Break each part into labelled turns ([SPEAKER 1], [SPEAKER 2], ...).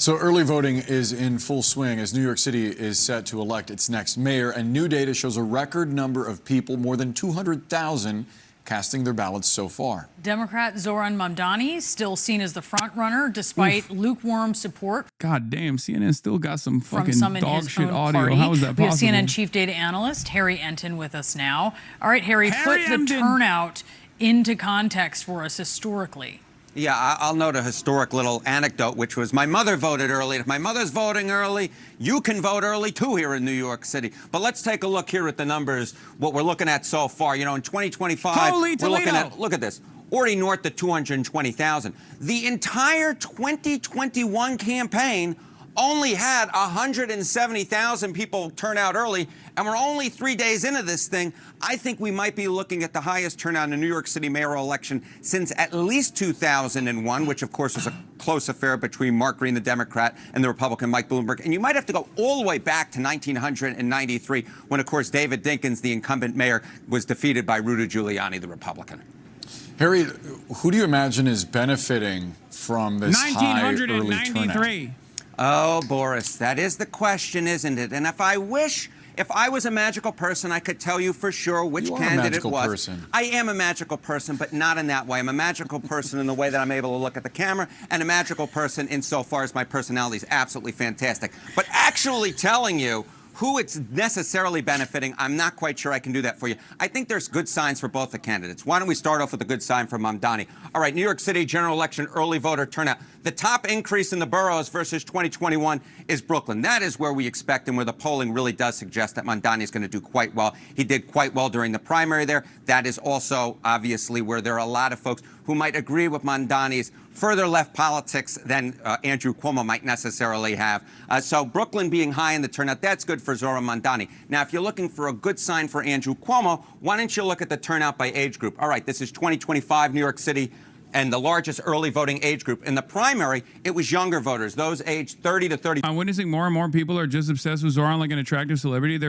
[SPEAKER 1] So early voting is in full swing as New York City is set to elect its next mayor, and new data shows a record number of people, more than 200,000, casting their ballots so far.
[SPEAKER 2] Democrat Zohran Mamdani still seen as the front runner despite lukewarm support.
[SPEAKER 3] God damn, CNN still got some fucking dog shit audio.
[SPEAKER 2] Party.
[SPEAKER 3] How is that possible?
[SPEAKER 2] We have CNN chief data analyst Harry Enton with us now. All right, Harry, put the turnout into context for us historically.
[SPEAKER 4] Yeah, I'll note a historic little anecdote, which was my mother voted early. If my mother's voting early, you can vote early too here in New York City. But let's take a look here at the numbers, what we're looking at so far. You know, in 2025, we're looking at, look at this, already north of 220,000. The entire 2021 campaign only had 170,000 people turn out early, and we're only 3 days into this thing. I think we might be looking at the highest turnout in a New York City mayoral election since at least 2001, which of course was a close affair between Mark Green, the Democrat, and the Republican Mike Bloomberg. And you might have to go all the way back to 1993, when of course David Dinkins, the incumbent mayor, was defeated by Rudy Giuliani, the Republican.
[SPEAKER 1] Harry, who do you imagine is benefiting from this high early turnout?
[SPEAKER 4] Oh, Boris, that is the question, isn't it? And if I was a magical person, I could tell you for sure which candidate it was.
[SPEAKER 1] Person.
[SPEAKER 4] I am a magical person, but not in that way. I'm a magical person in the way that I'm able to look at the camera, and a magical person insofar as my personality is absolutely fantastic. But actually telling you who it's necessarily benefiting, I'm not quite sure I can do that for you. I think there's good signs for both the candidates. Why don't we start off with a good sign for Mamdani? All right, New York City general election early voter turnout. The top increase in the boroughs versus 2021 is Brooklyn. That is where we expect and where the polling really does suggest that Mamdani is going to do quite well. He did quite well during the primary there. That is also obviously where there are a lot of folks who might agree with Mamdani's further left politics than Andrew Cuomo might necessarily have. So Brooklyn being high in the turnout, that's good for Zohran Mamdani. Now, if you're looking for a good sign for Andrew Cuomo, why don't you look at the turnout by age group? All right, this is 2025 New York City, and the largest early voting age group. In the primary, it was younger voters, those aged 30 to 30.
[SPEAKER 3] I'm witnessing more and more people are just obsessed with Zohran like an attractive celebrity. They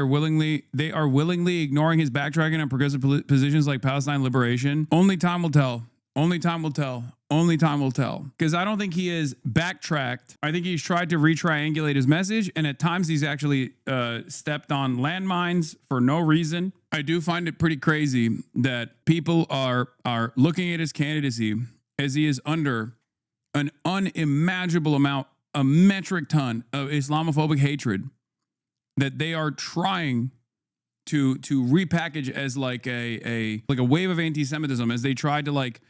[SPEAKER 3] are willingly ignoring his backtracking on progressive positions like Palestine liberation. Only time will tell. Only time will tell. Only time will tell. Because I don't think he is backtracked. I think he's tried to re-triangulate his message, and at times he's actually stepped on landmines for no reason. I do find it pretty crazy that people are looking at his candidacy as he is under an unimaginable amount, a metric ton of Islamophobic hatred that they are trying to repackage as like a wave of anti-Semitism, as they tried to like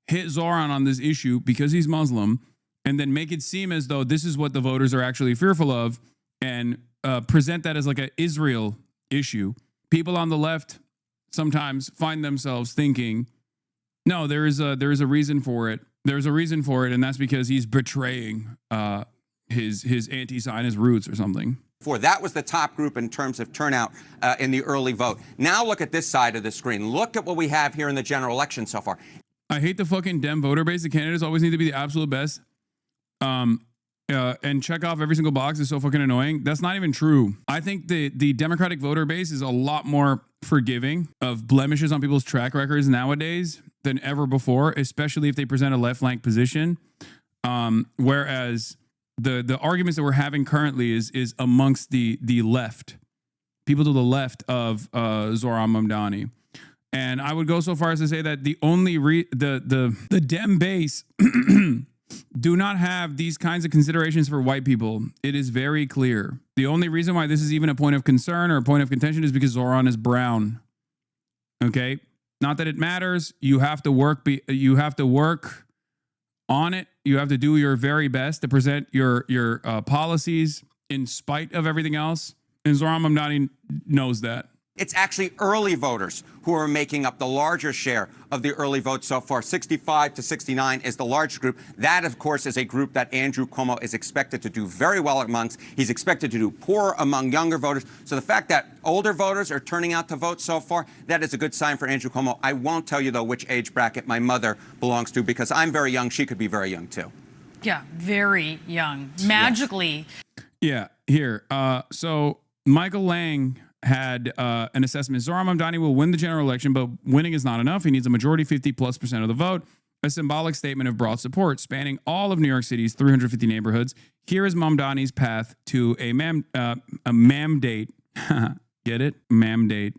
[SPEAKER 3] hit Zohran on this issue because he's Muslim, and then make it seem as though this is what the voters are actually fearful of, and present that as like an Israel issue. People on the left sometimes find themselves thinking, no, there is a reason for it. There's a reason for it, and that's because he's betraying his anti-Zionist roots or something.
[SPEAKER 4] That was the top group in terms of turnout in the early vote. Now look at this side of the screen. Look at what we have here in the general election so far.
[SPEAKER 3] I hate the fucking Dem voter base. The candidates always need to be the absolute best. And check off every single box is so fucking annoying. That's not even true. I think the Democratic voter base is a lot more forgiving of blemishes on people's track records nowadays than ever before, especially if they present a left flank position. Whereas the arguments that we're having currently is amongst the left, people to the left of Zohran Mamdani. And I would go so far as to say that the only the Dem base do not have these kinds of considerations for white people. It is very clear. The only reason why this is even a point of concern or a point of contention is because Zohran is brown. Okay, not that it matters. You have to work. You have to work on it. You have to do your very best to present your policies in spite of everything else. And Zohran Mamdani knows that.
[SPEAKER 4] It's actually early voters who are making up the larger share of the early vote so far. 65 to 69 is the largest group. That, of course, is a group that Andrew Cuomo is expected to do very well amongst. He's expected to do poor among younger voters. So the fact that older voters are turning out to vote so far, that is a good sign for Andrew Cuomo. I won't tell you, though, which age bracket my mother belongs to, because I'm very young. She could be very young, too.
[SPEAKER 2] Yeah, very young. Magically.
[SPEAKER 3] Yeah, here. So Michael Lang had an assessment. Zohran Mamdani will win the general election, but winning is not enough. He needs a majority, 50+% of the vote. a symbolic statement of broad support spanning all of New York City's 350 neighborhoods. Here is Mamdani's path to a mandate. Get it? Mandate.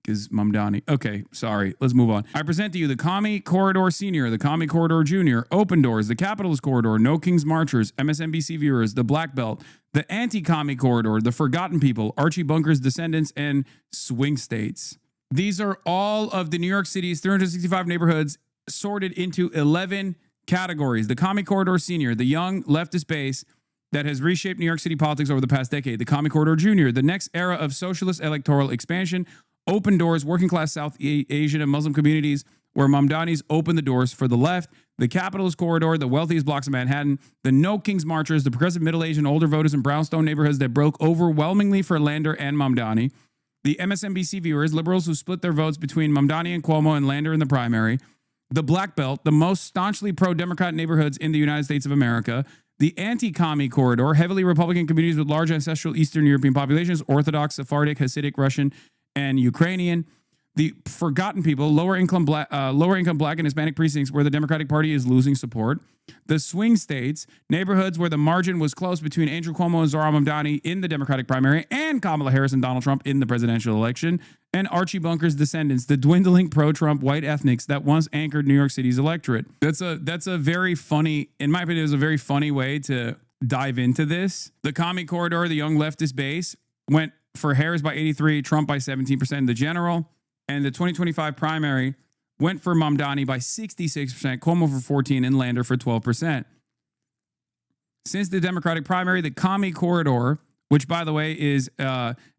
[SPEAKER 3] Because Mamdani. Okay, sorry. Let's move on. I present to you the Commie Corridor Senior, the Commie Corridor Junior, Open Doors, the Capitalist Corridor, No King's Marchers, MSNBC Viewers, the Black Belt, the Anti-Commie Corridor, the Forgotten People, Archie Bunker's Descendants, and Swing States. These are all of the New York City's 365 neighborhoods sorted into 11 categories. The Commie Corridor Senior, the young leftist base that has reshaped New York City politics over the past decade. The Commie Corridor Junior, the next era of socialist electoral expansion. Open Doors, working class South Asian and Muslim communities, where Mamdani's opened the doors for the left. The Capitalist Corridor, the wealthiest blocks of Manhattan. The No King's Marchers, the progressive middle-aged and older voters in brownstone neighborhoods that broke overwhelmingly for Lander and Mamdani. The MSNBC Viewers, liberals who split their votes between Mamdani and Cuomo and Lander in the primary. The Black Belt, the most staunchly pro-Democrat neighborhoods in the United States of America. The Anti-Commie Corridor, heavily Republican communities with large ancestral Eastern European populations, Orthodox, Sephardic, Hasidic, Russian, and Ukrainian. The Forgotten People, lower income black and Hispanic precincts where the Democratic Party is losing support. The Swing States, neighborhoods where the margin was close between Andrew Cuomo and Zohran Mamdani in the Democratic primary and Kamala Harris and Donald Trump in the presidential election. And Archie Bunker's Descendants, the dwindling pro-Trump white ethnics that once anchored New York City's electorate. That's a very funny, in my opinion, is a very funny way to dive into this. The Commie Corridor, the young leftist base, went for Harris by 83, Trump by 17% in the general. And the 2025 primary went for Mamdani by 66%, Cuomo for 14%, and Lander for 12%. Since the Democratic primary, the Commie Corridor, which, by the way, is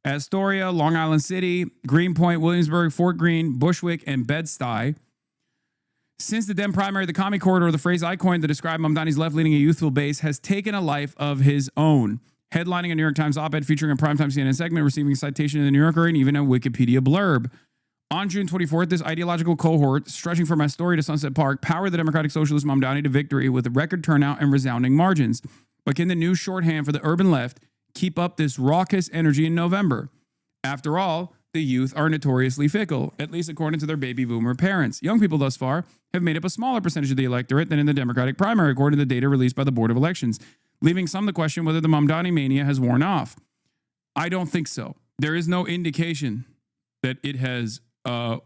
[SPEAKER 3] Astoria, Long Island City, Greenpoint, Williamsburg, Fort Greene, Bushwick, and Bed-Stuy. Since the Dem primary, the Commie Corridor, the phrase I coined to describe Mamdani's left-leaning and youthful base, has taken a life of his own, headlining a New York Times op-ed featuring a primetime CNN segment, receiving a citation in the New Yorker, and even a Wikipedia blurb. On June 24th, this ideological cohort, stretching from Astoria to Sunset Park, powered the Democratic Socialist Mamdani to victory with a record turnout and resounding margins. But can the new shorthand for the urban left keep up this raucous energy in November? After all, the youth are notoriously fickle, at least according to their baby boomer parents. Young people thus far have made up a smaller percentage of the electorate than in the Democratic primary, according to the data released by the Board of Elections, leaving some to question whether the Mamdani mania has worn off. I don't think so. There is no indication that it has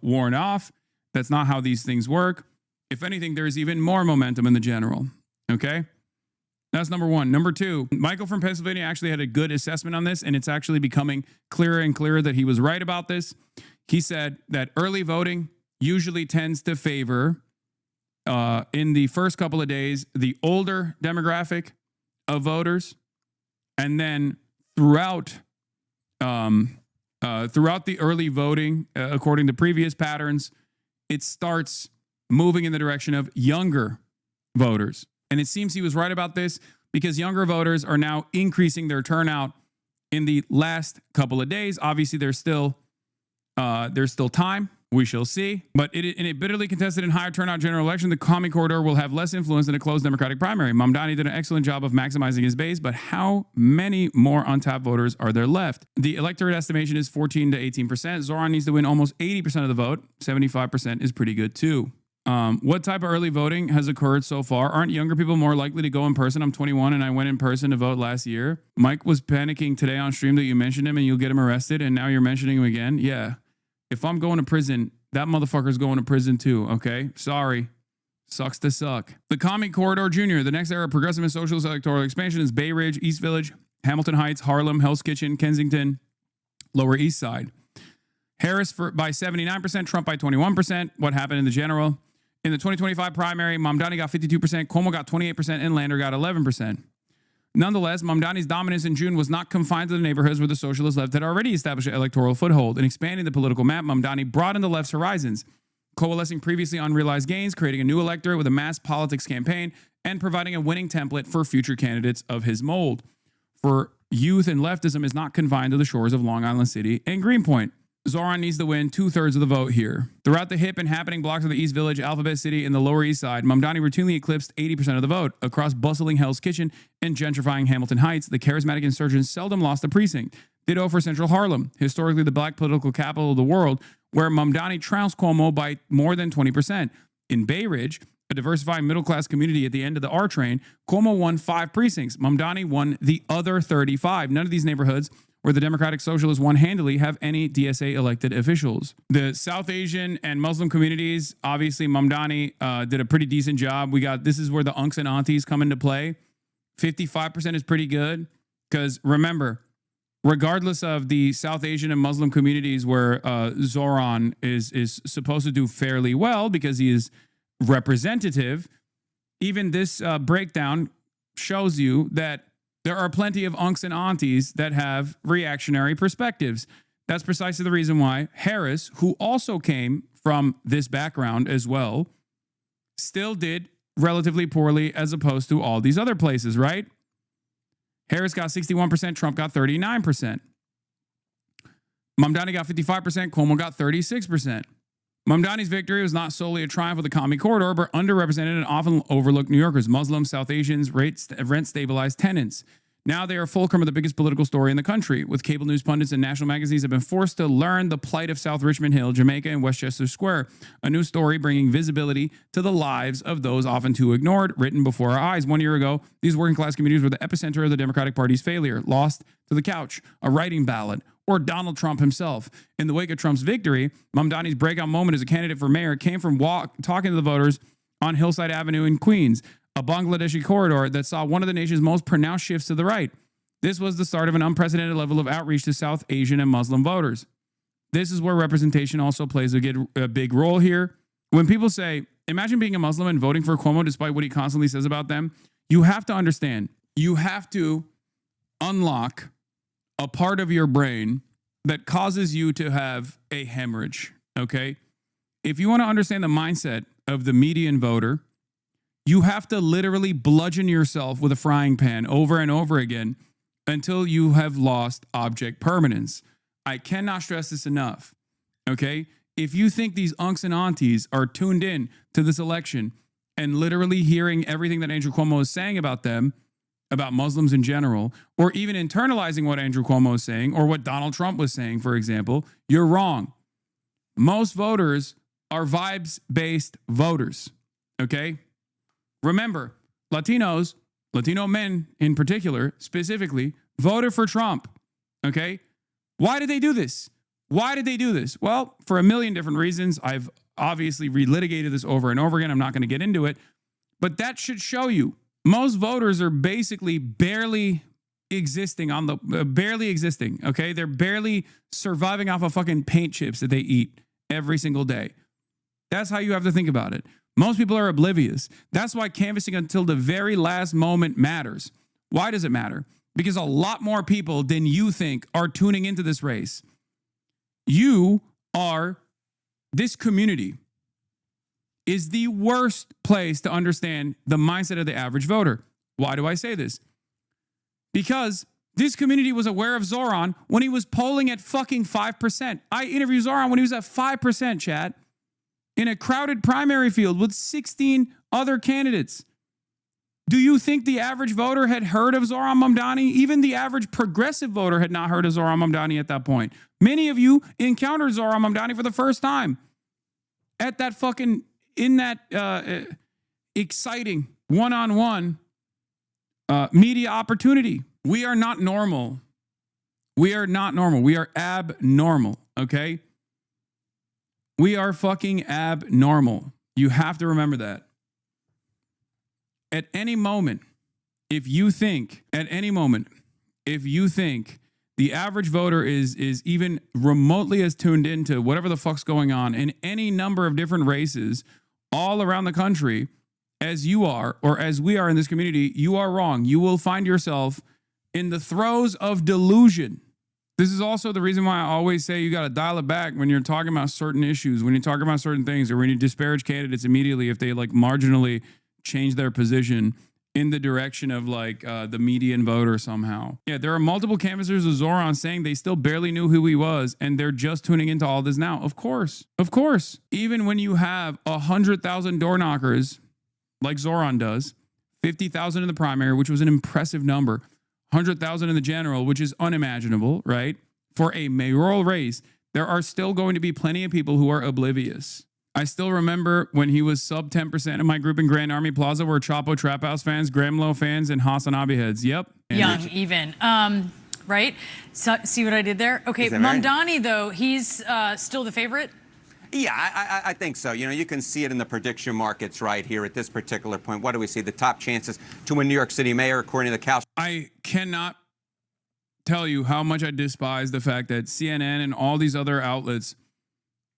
[SPEAKER 3] worn off. That's not how these things work. If anything, there is even more momentum in the general. Okay? That's number one. Number two, Michael from Pennsylvania actually had a good assessment on this, and it's actually becoming clearer and clearer that he was right about this. He said that early voting usually tends to favor, in the first couple of days, the older demographic of voters, and then throughout the early voting, according to previous patterns, it starts moving in the direction of younger voters. And it seems he was right about this because younger voters are now increasing their turnout in the last couple of days. Obviously, there's still time. We shall see. But in a bitterly contested and higher turnout general election, the Commie Corridor will have less influence than a closed Democratic primary. Mamdani did an excellent job of maximizing his base, but how many more untapped voters are there left? The electorate estimation is 14 to 18%. Zohran needs to win almost 80% of the vote. 75% is pretty good too. What type of early voting has occurred so far? Aren't younger people more likely to go in person? I'm 21 and I went in person to vote last year. Mike was panicking today on stream that you mentioned him and you'll get him arrested, and now you're mentioning him again. Yeah. If I'm going to prison, that motherfucker's going to prison too, okay? Sorry. Sucks to suck. The Commie Corridor Junior, the next era of progressive and socialist electoral expansion is Bay Ridge, East Village, Hamilton Heights, Harlem, Hell's Kitchen, Kensington, Lower East Side. Harris by 79%, Trump by 21%. What happened in the general? In the 2025 primary, Mamdani got 52%, Cuomo got 28%, and Lander got 11%. Nonetheless, Mamdani's dominance in June was not confined to the neighborhoods where the socialist left had already established an electoral foothold. In expanding the political map, Mamdani broadened the left's horizons, coalescing previously unrealized gains, creating a new electorate with a mass politics campaign, and providing a winning template for future candidates of his mold. For youth and leftism is not confined to the shores of Long Island City and Greenpoint. Zohran needs to win 2/3 of the vote here. Throughout the hip and happening blocks of the East Village, Alphabet City, and the Lower East Side, Mamdani routinely eclipsed 80% of the vote. Across bustling Hell's Kitchen and gentrifying Hamilton Heights, the charismatic insurgent seldom lost a precinct. Ditto for Central Harlem, historically the black political capital of the world, where Mamdani trounced Cuomo by more than 20%. In Bay Ridge, a diversifying middle-class community at the end of the R train, Cuomo won 5 precincts. Mamdani won the other 35. None of these neighborhoods where the Democratic Socialists won handily have any DSA elected officials. The South Asian and Muslim communities, obviously Mamdani did a pretty decent job. This is where the unks and aunties come into play. 55% is pretty good because remember, regardless of the South Asian and Muslim communities where Zohran is supposed to do fairly well because he is representative, even this breakdown shows you that there are plenty of unks and aunties that have reactionary perspectives. That's precisely the reason why Harris, who also came from this background as well, still did relatively poorly as opposed to all these other places, right? Harris got 61%, Trump got 39%. Mamdani got 55%, Cuomo got 36%. Mamdani's victory was not solely a triumph of the commie corridor, but underrepresented and often overlooked New Yorkers, Muslims, South Asians, rent-stabilized tenants. Now they are fulcrum of the biggest political story in the country, with cable news pundits and national magazines have been forced to learn the plight of South Richmond Hill, Jamaica, and Westchester Square. A new story bringing visibility to the lives of those often too ignored, written before our eyes. 1 year ago, these working-class communities were the epicenter of the Democratic Party's failure, lost to the couch, a writing ballot, or Donald Trump himself. In the wake of Trump's victory, Mamdani's breakout moment as a candidate for mayor came from talking to the voters on Hillside Avenue in Queens, a Bangladeshi corridor that saw one of the nation's most pronounced shifts to the right. This was the start of an unprecedented level of outreach to South Asian and Muslim voters. This is where representation also plays a big role here. When people say, imagine being a Muslim and voting for Cuomo despite what he constantly says about them, you have to understand, you have to unlock a part of your brain that causes you to have a hemorrhage, okay? If you want to understand the mindset of the median voter, you have to literally bludgeon yourself with a frying pan over and over again until you have lost object permanence. I cannot stress this enough, okay? If you think these unks and aunties are tuned in to this election and literally hearing everything that Andrew Cuomo is saying about them, about Muslims in general, or even internalizing what Andrew Cuomo is saying or what Donald Trump was saying, for example, you're wrong. Most voters are vibes-based voters, okay? Remember, Latinos, Latino men in particular, specifically, voted for Trump, okay? Why did they do this? Why did they do this? Well, for a million different reasons. I've obviously relitigated this over and over again. I'm not going to get into it, but that should show you most voters are basically barely existing, okay? They're barely surviving off of fucking paint chips that they eat every single day. That's how you have to think about it. Most people are oblivious. That's why canvassing until the very last moment matters. Why does it matter? Because a lot more people than you think are tuning into this race. This community is the worst place to understand the mindset of the average voter. Why do I say this? Because this community was aware of Zohran when he was polling at fucking 5%. I interviewed Zohran when he was at 5%, chat, in a crowded primary field with 16 other candidates. Do you think the average voter had heard of Zohran Mamdani? Even the average progressive voter had not heard of Zohran Mamdani at that point. Many of you encountered Zohran Mamdani for the first time at that fucking, in that exciting one-on-one media opportunity. We are not normal. We are not normal. We are abnormal, okay? We are fucking abnormal. You have to remember that. At any moment, if you think the average voter is even remotely as tuned into whatever the fuck's going on in any number of different races all around the country as you are, or as we are in this community, you are wrong. You will find yourself in the throes of delusion. This is also the reason why I always say you got to dial it back when you're talking about certain issues, when you're talking about certain things, or when you disparage candidates immediately if they like marginally change their position in the direction of like the median voter somehow. Yeah, there are multiple canvassers of Zohran saying they still barely knew who he was and they're just tuning into all this now. Of course. Even when you have 100,000 door knockers like Zohran does, 50,000 in the primary, which was an impressive number, 100,000 in the general, which is unimaginable, right? For a mayoral race, there are still going to be plenty of people who are oblivious. I still remember when he was sub 10% of my group in Grand Army Plaza were Chapo Trap House fans, Gramlow fans, and Hasanabi heads. Yep.
[SPEAKER 2] Young, even. Right? So, see what I did there? Okay, Mamdani, though, he's still the favorite?
[SPEAKER 4] Yeah, I think so. You know, you can see it in the prediction markets right here at this particular point. What do we see? The top chances to win New York City mayor, according to the Cal.
[SPEAKER 3] I cannot tell you how much I despise the fact that CNN and all these other outlets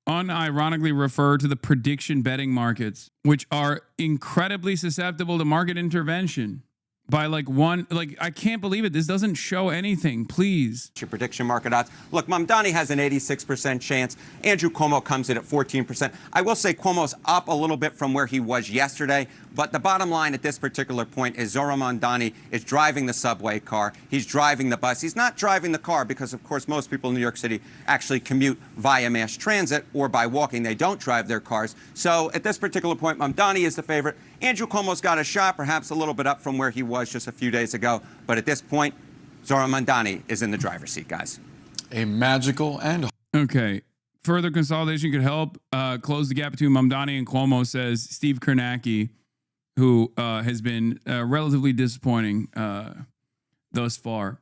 [SPEAKER 3] unironically refer to the prediction betting markets, which are incredibly susceptible to market intervention by I can't believe it. This doesn't show anything, please.
[SPEAKER 4] Your prediction market odds. Look, Mamdani has an 86% chance. Andrew Cuomo comes in at 14%. I will say Cuomo's up a little bit from where he was yesterday, but the bottom line at this particular point is Zohran Mamdani is driving the subway car. He's driving the bus. He's not driving the car because, of course, most people in New York City actually commute via mass transit or by walking. They don't drive their cars. So at this particular point, Mamdani is the favorite. Andrew Cuomo's got a shot, perhaps a little bit up from where he was just a few days ago. But at this point, Zohran Mamdani is in the driver's seat, guys.
[SPEAKER 1] A magical and...
[SPEAKER 3] Okay. Further consolidation could help close the gap between Mamdani and Cuomo, says Steve Kornacki, who has been relatively disappointing thus far.